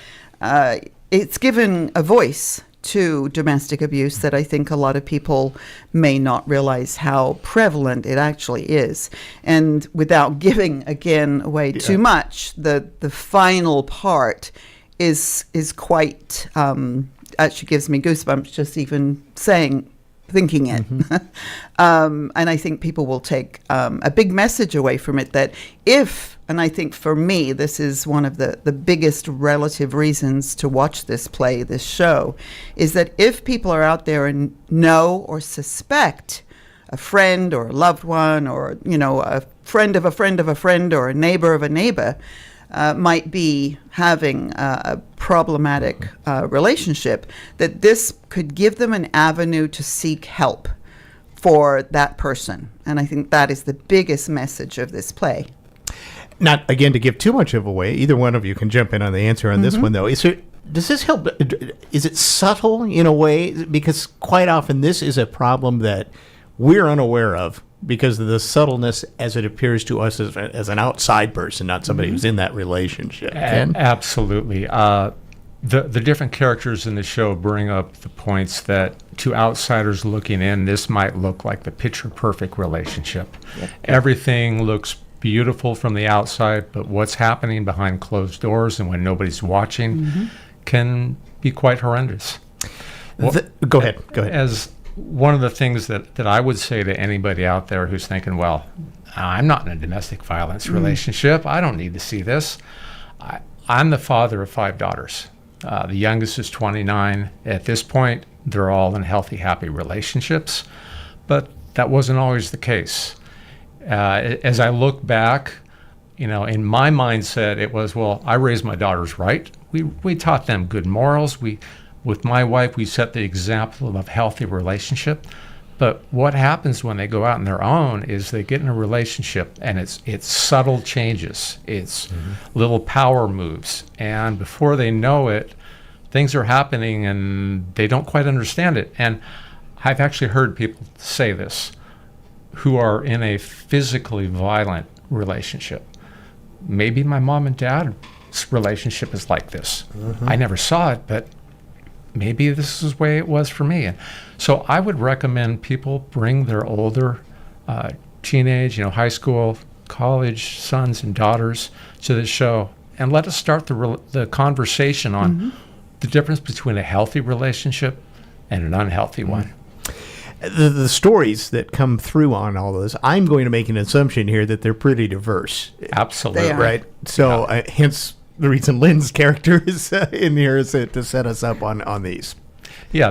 it's given a voice to domestic abuse that I think a lot of people may not realize how prevalent it actually is. And without giving, again, away too much, the final part is quite, actually gives me goosebumps just even thinking it. And I think people will take a big message away from it that and I think for me, this is one of the biggest relative reasons to watch this play, this show, is that if people are out there and know or suspect a friend or a loved one or, a friend of a friend of a friend or a neighbor of a neighbor might be having a problematic relationship, that this could give them an avenue to seek help for that person. And I think that is the biggest message of this play. Not, again, to give too much of away, either one of you can jump in on the answer on this one, though. Does this help? Is it subtle in a way? Because quite often this is a problem that we're unaware of because of the subtleness as it appears to us as an outside person, not somebody who's in that relationship. Absolutely. The different characters in the show bring up the points that to outsiders looking in, this might look like the picture-perfect relationship. Yep. Everything looks beautiful from the outside, but what's happening behind closed doors and when nobody's watching can be quite horrendous. Go ahead. As one of the things that I would say to anybody out there who's thinking, well, I'm not in a domestic violence relationship. I don't need to see this. I'm the father of 5 daughters. The youngest is 29. At this point, they're all in healthy, happy relationships, but that wasn't always the case. As I look back, in my mindset, it was, well, I raised my daughters right. We taught them good morals. With my wife, we set the example of healthy relationship. But what happens when they go out on their own is they get in a relationship, and it's subtle changes. It's little power moves. And before they know it, things are happening, and they don't quite understand it. And I've actually heard people say this, who are in a physically violent relationship. Maybe my mom and dad's relationship is like this. I never saw it, but maybe this is the way it was for me. And so I would recommend people bring their older teenage, high school, college sons and daughters to the show and let us start the conversation on the difference between a healthy relationship and an unhealthy one. The stories that come through on all of this, I'm going to make an assumption here that they're pretty diverse. Absolutely. Right? So hence the reason Lynn's character is in here is to set us up on these. Yeah,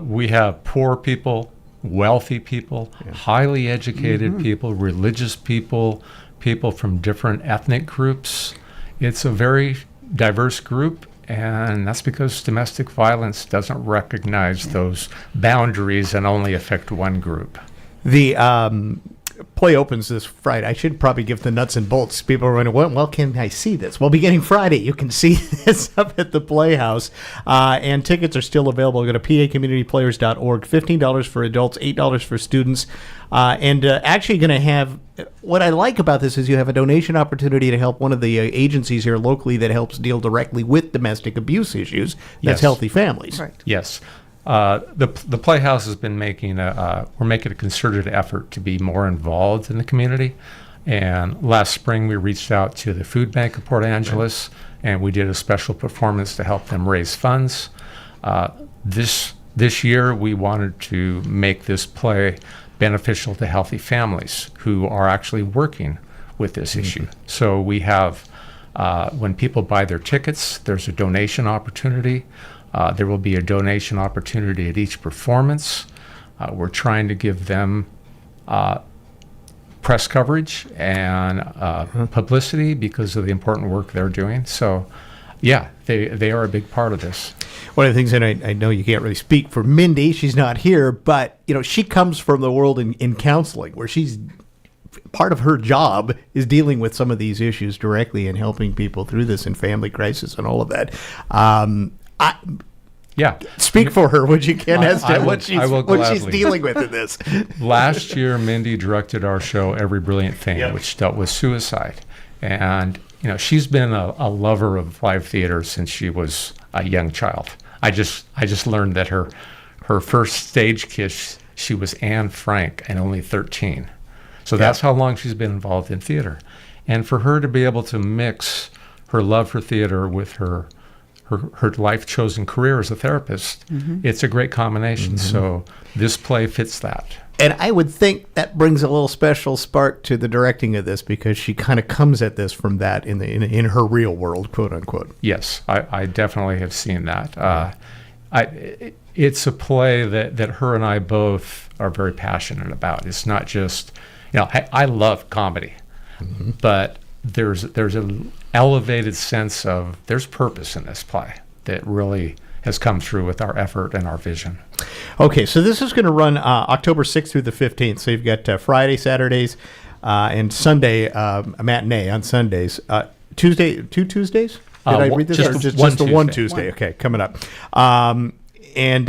we have poor people, wealthy people, highly educated people, religious people, people from different ethnic groups. It's a very diverse group. And that's because domestic violence doesn't recognize those boundaries and only affect one group. play opens this Friday. I should probably give the nuts and bolts. People are wondering, well, can I see this? Well, beginning Friday, you can see this up at the Playhouse. And tickets are still available. Go to pacommunityplayers.org. $15 for adults, $8 for students. And actually going to have, what I like about this is you have a donation opportunity to help one of the agencies here locally that helps deal directly with domestic abuse issues. That's Yes. Healthy Families. Right. Yes. The Playhouse has been making we're making a concerted effort to be more involved in the community. And last spring we reached out to the food bank of Port Angeles, and we did a special performance to help them raise funds. This year we wanted to make this play beneficial to healthy families who are actually working with this issue. So we have, when people buy their tickets, there's a donation opportunity. There will be a donation opportunity at each performance. We're trying to give them press coverage and publicity because of the important work they're doing. So, yeah, they are a big part of this. One of the things, and I know you can't really speak for Mindy, she's not here, but she comes from the world in counseling, where she's part of her job is dealing with some of these issues directly and helping people through this in family crisis and all of that. Speak for her, would you, Ken, as to what she's dealing with in this. Last year, Mindy directed our show Every Brilliant Thing, which dealt with suicide. And, she's been a lover of live theater since she was a young child. I just learned that her first stage kiss, she was Anne Frank and only 13. So that's how long she's been involved in theater. And for her to be able to mix her love for theater with her life-chosen career as a therapist, it's a great combination. So this play fits that. And I would think that brings a little special spark to the directing of this, because she kind of comes at this from that in her real world, quote unquote. Yes, I definitely have seen that. It's a play that her and I both are very passionate about. It's not just, I love comedy, but there's an elevated sense of there's purpose in this play that really has come through with our effort and our vision. Okay, so this is going to run October 6th through the 15th. So you've got Friday, Saturdays, and Sunday, a matinee on Sundays. Two Tuesdays? Did I read this? Or just the one Tuesday? Okay, coming up. And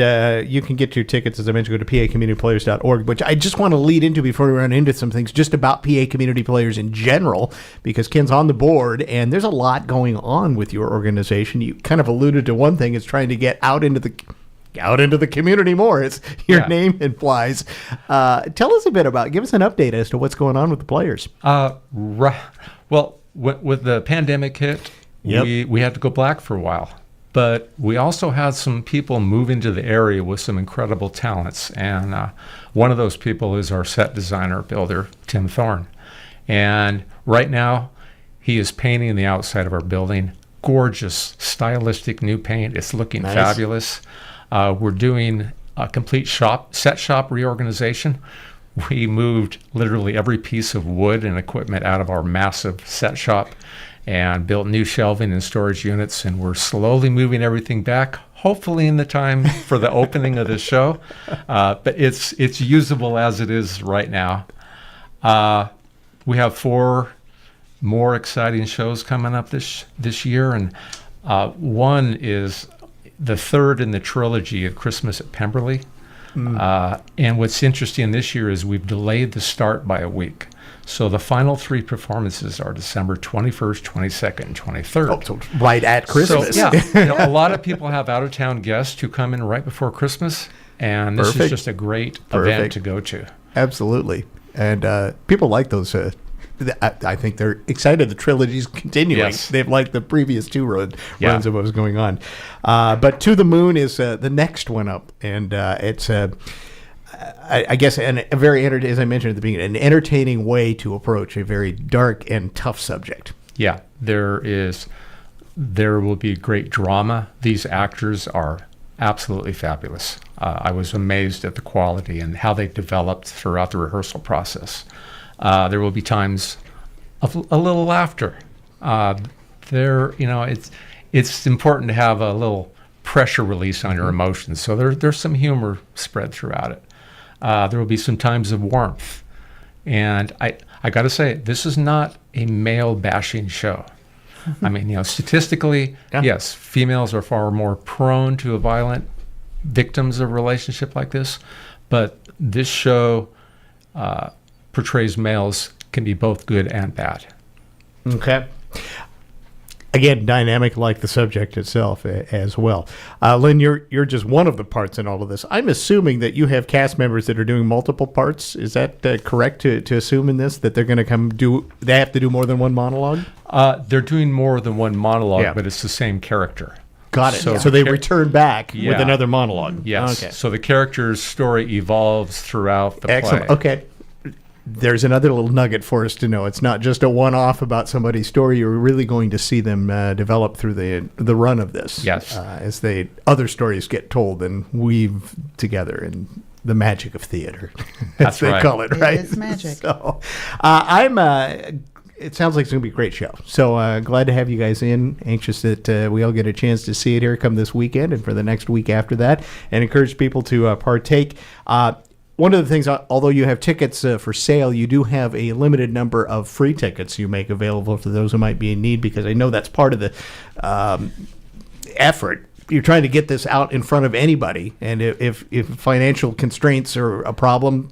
you can get your tickets, as I mentioned, go to pacommunityplayers.org, which I just want to lead into before we run into some things just about PA Community Players in general, because Ken's on the board, and there's a lot going on with your organization. You kind of alluded to one thing, is trying to get out into the community more, as your name implies. Tell us a bit give us an update as to what's going on with the players. Well, with the pandemic hit, we had to go black for a while. But we also had some people move into the area with some incredible talents. And one of those people is our set designer, builder, Tim Thorne. And right now, he is painting the outside of our building. Gorgeous, stylistic new paint. It's looking fabulous. We're doing a complete set shop reorganization. We moved literally every piece of wood and equipment out of our massive set shop and built new shelving and storage units, and we're slowly moving everything back, hopefully in the time for the opening of the show. But it's usable as it is right now. We have 4 more exciting shows coming up this year, and one is the third in the trilogy of Christmas at Pemberley. And what's interesting this year is we've delayed the start by a week. So the final 3 performances are December 21st, 22nd, and 23rd. Oh, so right at Christmas. So, a lot of people have out-of-town guests who come in right before Christmas, and this is just a great event to go to. Absolutely. And people like those. I think they're excited the trilogy's continuing. Yes. They've liked the previous 2 runs of what was going on. But To the Moon is the next one up, and it's I guess a very, as I mentioned at the beginning, an entertaining way to approach a very dark and tough subject. Yeah, there will be great drama. These actors are absolutely fabulous. I was amazed at the quality and how they developed throughout the rehearsal process. There will be times of a little laughter. It's important to have a little pressure release on your emotions. So there's some humor spread throughout it. There will be some times of warmth, And I got to say, this is not a male bashing show. I mean, statistically, yes, females are far more prone to a violent victims of a relationship like this, but this show portrays males can be both good and bad. Okay. Again, dynamic like the subject itself as well. Lynn, you're just one of the parts in all of this. I'm assuming that you have cast members that are doing multiple parts. Is that correct to assume in this, that they're going to they have to do more than one monologue? They're doing more than one monologue, but it's the same character. Got it. So they return back with another monologue. Yes. Okay. So the character's story evolves throughout the play. Okay. There's another little nugget for us to know. It's not just a one-off about somebody's story. You're really going to see them develop through the run of this. Yes. As other stories get told and weave together in the magic of theater. That's they right. call it, right? It is magic. So, it sounds like it's going to be a great show. So glad to have you guys in. Anxious that we all get a chance to see it here come this weekend and for the next week after that, and encourage people to partake. One of the things, although you have tickets for sale, you do have a limited number of free tickets you make available for those who might be in need, because I know that's part of the effort. You're trying to get this out in front of anybody, and if financial constraints are a problem,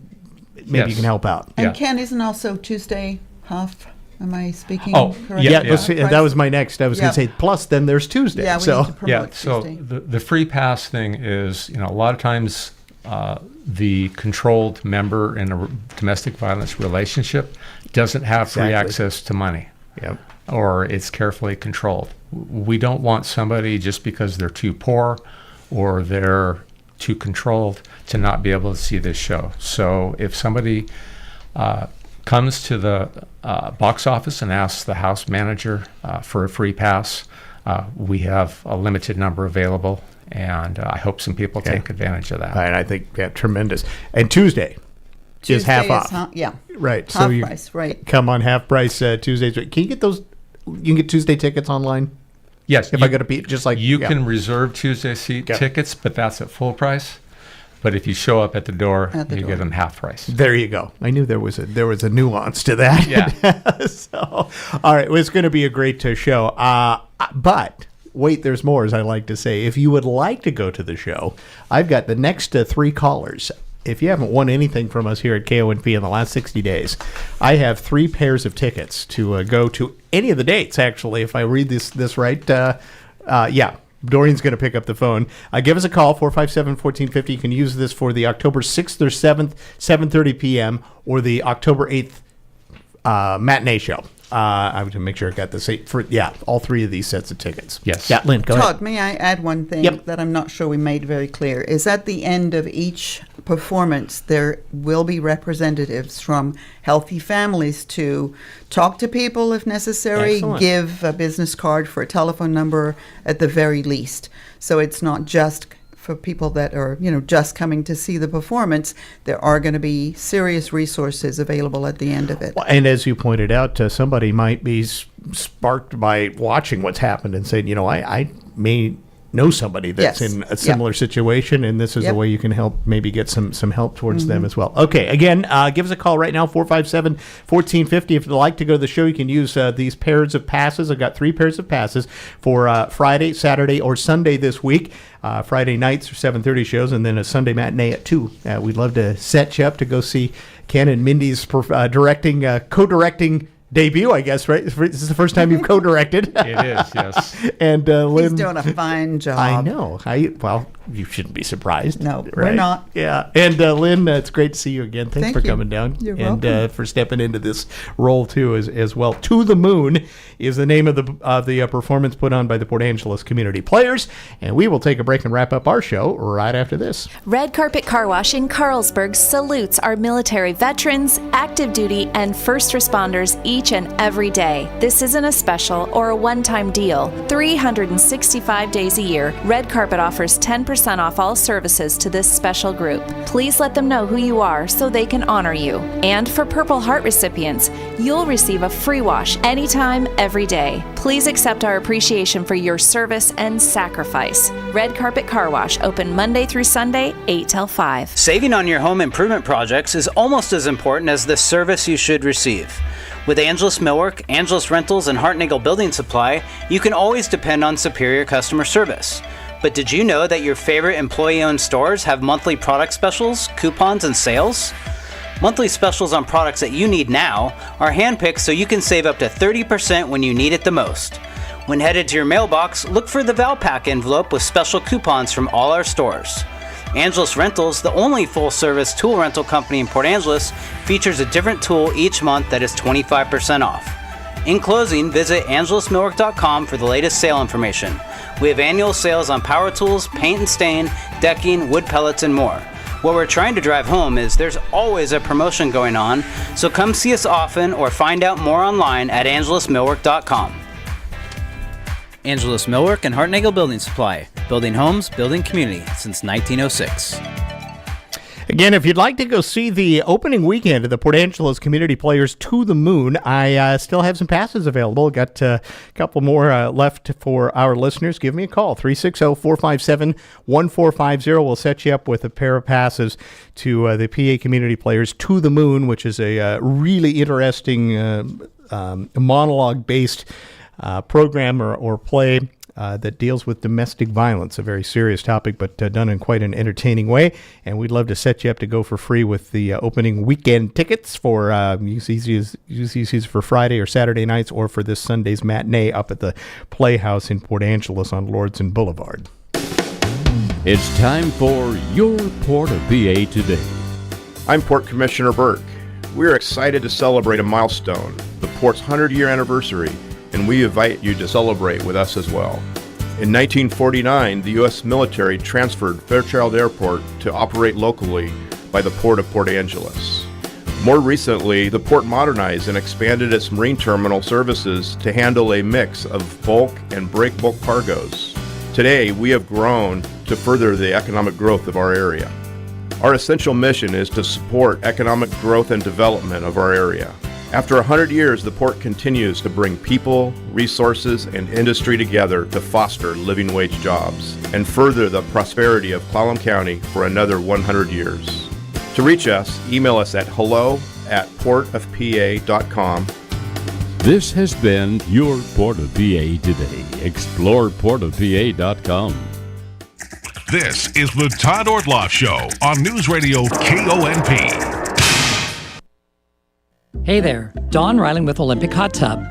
maybe you can help out. And Ken, isn't also Tuesday half? Am I speaking correctly? Yeah. That was my next. I was going to say, plus then there's Tuesday. Yeah, we need to promote so Tuesday. the free pass thing is, a lot of times the controlled member in a domestic violence relationship doesn't have free access to money. Yep. Or it's carefully controlled. We don't want somebody, just because they're too poor or they're too controlled, to not be able to see this show. So if somebody comes to the box office and asks the house manager for a free pass, we have a limited number available, and I hope some people take advantage of that. And I think tremendous. And Tuesday is half off. Right. Half price, right. Come on half price Tuesdays. Can you get those? You can get Tuesday tickets online? Yes. If I go to be just like you can reserve Tuesday tickets, but that's at full price. But if you show up at the door, you get them half price. There you go. I knew there was a nuance to that. Yeah. So, all right. Well, it's going to be a great show. But wait, there's more, as I like to say. If you would like to go to the show, I've got the next 3 callers. If you haven't won anything from us here at KONP in the last 60 days, I have 3 pairs of tickets to go to any of the dates, actually, if I read this right. Dorian's going to pick up the phone. Give us a call, 457-1450. You can use this for the October 6th or 7th, 7:30 p.m., or the October 8th matinee show. I have to make sure I got this for all 3 of these sets of tickets. Yes. Yeah, Lynn, go ahead. Todd, may I add one thing that I'm not sure we made very clear? Is at the end of each performance, there will be representatives from healthy families to talk to people if necessary, Excellent. give a business card for a telephone number at the very least. So it's not just for people that are, just coming to see the performance. There are going to be serious resources available at the end of it. Well, and as you pointed out, somebody might be sparked by watching what's happened and saying, I may know somebody that's in a similar situation, and this is a way you can help, maybe get some help towards them as well. Okay, again, give us a call right now, 457-1450. If you'd like to go to the show, you can use these pairs of passes. I've got 3 pairs of passes for Friday, Saturday, or Sunday this week. Friday nights are 7:30 shows, and then a Sunday matinee at 2. We'd love to set you up to go see Ken and Mindy's co-directing debut, I guess, right? This is the first time you've co-directed. It is, yes. And Lynn, he's doing a fine job. I know. Well, you shouldn't be surprised. No, right? we're not. Yeah. And Lynn, it's great to see you again. Thanks for coming down. You're and welcome. For stepping into this role too as well. To the Moon is the name of the performance put on by the Port Angeles Community Players, and we will take a break and wrap up our show right after this. Red Carpet Car Wash in Carlsberg salutes our military veterans, active duty, and first responders each and every day. This isn't a special or a one-time deal. 365 days a year, Red Carpet offers 10% 20% off all services to this special group. Please let them know who you are so they can honor you. And for Purple Heart recipients, you'll receive a free wash anytime, every day. Please accept our appreciation for your service and sacrifice. Red Carpet Car Wash, open Monday through Sunday, 8 till 5. Saving on your home improvement projects is almost as important as the service you should receive. With Angelus Millwork, Angelus Rentals, and Hartnagel Building Supply, you can always depend on superior customer service. But did you know that your favorite employee-owned stores have monthly product specials, coupons, and sales? Monthly specials on products that you need now are handpicked so you can save up to 30% when you need it the most. When headed to your mailbox, look for the Valpak envelope with special coupons from all our stores. Angelus Rentals, the only full-service tool rental company in Port Angeles, features a different tool each month that is 25% off. In closing, visit angelusmillwork.com for the latest sale information. We have annual sales on power tools, paint and stain, decking, wood pellets, and more. What we're trying to drive home is there's always a promotion going on, so come see us often or find out more online at angelusmillwork.com. Angelus Millwork and Hartnagel Building Supply. Building homes, building community since 1906. Again, if you'd like to go see the opening weekend of the Port Angeles Community Players To the Moon, I still have some passes available. Got a couple more left for our listeners. Give me a call, 360-457-1450. We'll set you up with a pair of passes to the PA Community Players To the Moon, which is a really interesting monologue-based program or play that deals with domestic violence, a very serious topic, but done in quite an entertaining way. And we'd love to set you up to go for free with the opening weekend tickets for use for Friday or Saturday nights, or for this Sunday's matinee up at the Playhouse in Port Angeles on Lordson Boulevard. It's time for your Port of PA Today. I'm Port Commissioner Burke. We're excited to celebrate a milestone, the Port's 100-year anniversary, and we invite you to celebrate with us as well. In 1949, the U.S. military transferred Fairchild Airport to operate locally by the Port of Port Angeles. More recently, the port modernized and expanded its marine terminal services to handle a mix of bulk and break bulk cargoes. Today, we have grown to further the economic growth of our area. Our essential mission is to support economic growth and development of our area. After 100 years, the port continues to bring people, resources, and industry together to foster living wage jobs and further the prosperity of Clallam County for another 100 years. To reach us, email us at hello@portofpa.com. This has been your Port of PA Today. Explore portofpa.com. This is the Todd Ortloff Show on Newsradio KONP. Hey there, Dawn Riling with Olympic Hot Tub.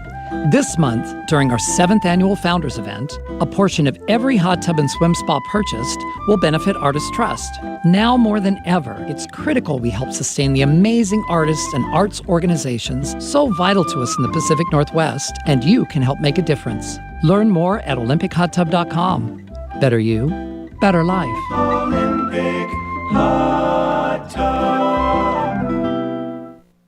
This month, during our 7th annual Founders Event, a portion of every hot tub and swim spa purchased will benefit Artists Trust. Now more than ever, it's critical we help sustain the amazing artists and arts organizations so vital to us in the Pacific Northwest, and you can help make a difference. Learn more at olympichottub.com. Better you, better life. Olympic Hot Tub.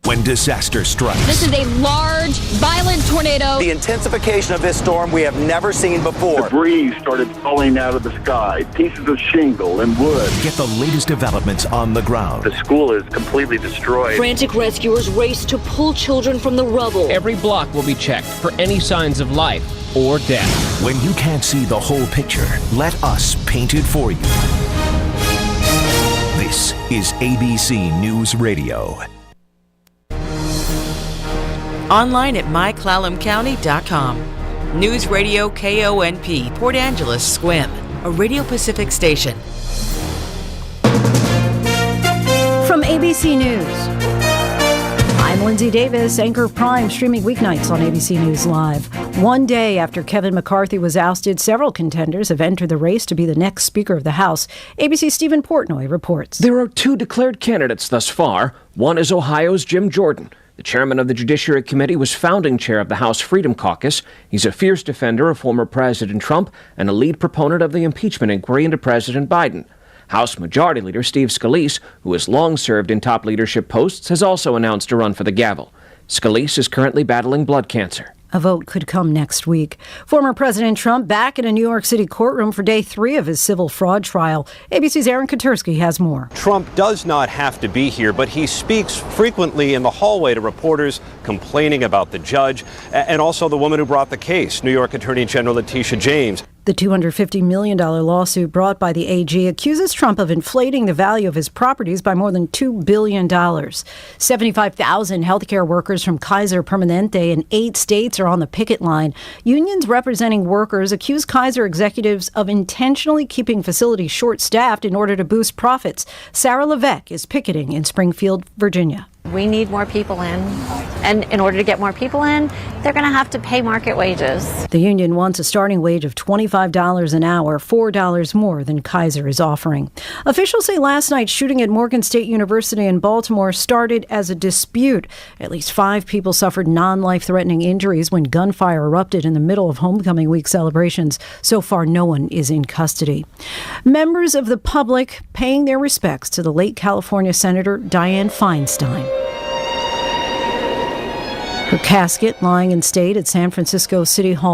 When disaster strikes. This is a large, violent tornado. The intensification of this storm we have never seen before. Debris started falling out of the sky, pieces of shingle and wood. Get the latest developments on the ground. The school is completely destroyed. Frantic rescuers race to pull children from the rubble. Every block will be checked for any signs of life or death. When you can't see the whole picture, let us paint it for you. This is ABC News Radio. Online at myclallamcounty.com. News Radio KONP, Port Angeles, Squim, a Radio Pacific station. From ABC News, I'm Lindsay Davis, anchor of Prime, streaming weeknights on ABC News Live. One day after Kevin McCarthy was ousted, several contenders have entered the race to be the next Speaker of the House. ABC's Stephen Portnoy reports. There are two declared candidates thus far. One is Ohio's Jim Jordan. The chairman of the Judiciary Committee was founding chair of the House Freedom Caucus. He's a fierce defender of former President Trump and a lead proponent of the impeachment inquiry into President Biden. House Majority Leader Steve Scalise, who has long served in top leadership posts, has also announced a run for the gavel. Scalise is currently battling blood cancer. A vote could come next week. Former President Trump back in a New York City courtroom for day 3 of his civil fraud trial. ABC's Aaron Katersky has more. Trump does not have to be here, but he speaks frequently in the hallway to reporters complaining about the judge and also the woman who brought the case, New York Attorney General Letitia James. The $250 million lawsuit brought by the AG accuses Trump of inflating the value of his properties by more than $2 billion. 75,000 healthcare workers from Kaiser Permanente in 8 states are on the picket line. Unions representing workers accuse Kaiser executives of intentionally keeping facilities short-staffed in order to boost profits. Sarah Levesque is picketing in Springfield, Virginia. We need more people in, and in order to get more people in, they're going to have to pay market wages. The union wants a starting wage of $25 an hour, $4 more than Kaiser is offering. Officials say last night's shooting at Morgan State University in Baltimore started as a dispute. At least 5 people suffered non-life-threatening injuries when gunfire erupted in the middle of homecoming week celebrations. So far, no one is in custody. Members of the public paying their respects to the late California Senator Dianne Feinstein. Her casket lying in state at San Francisco City Hall.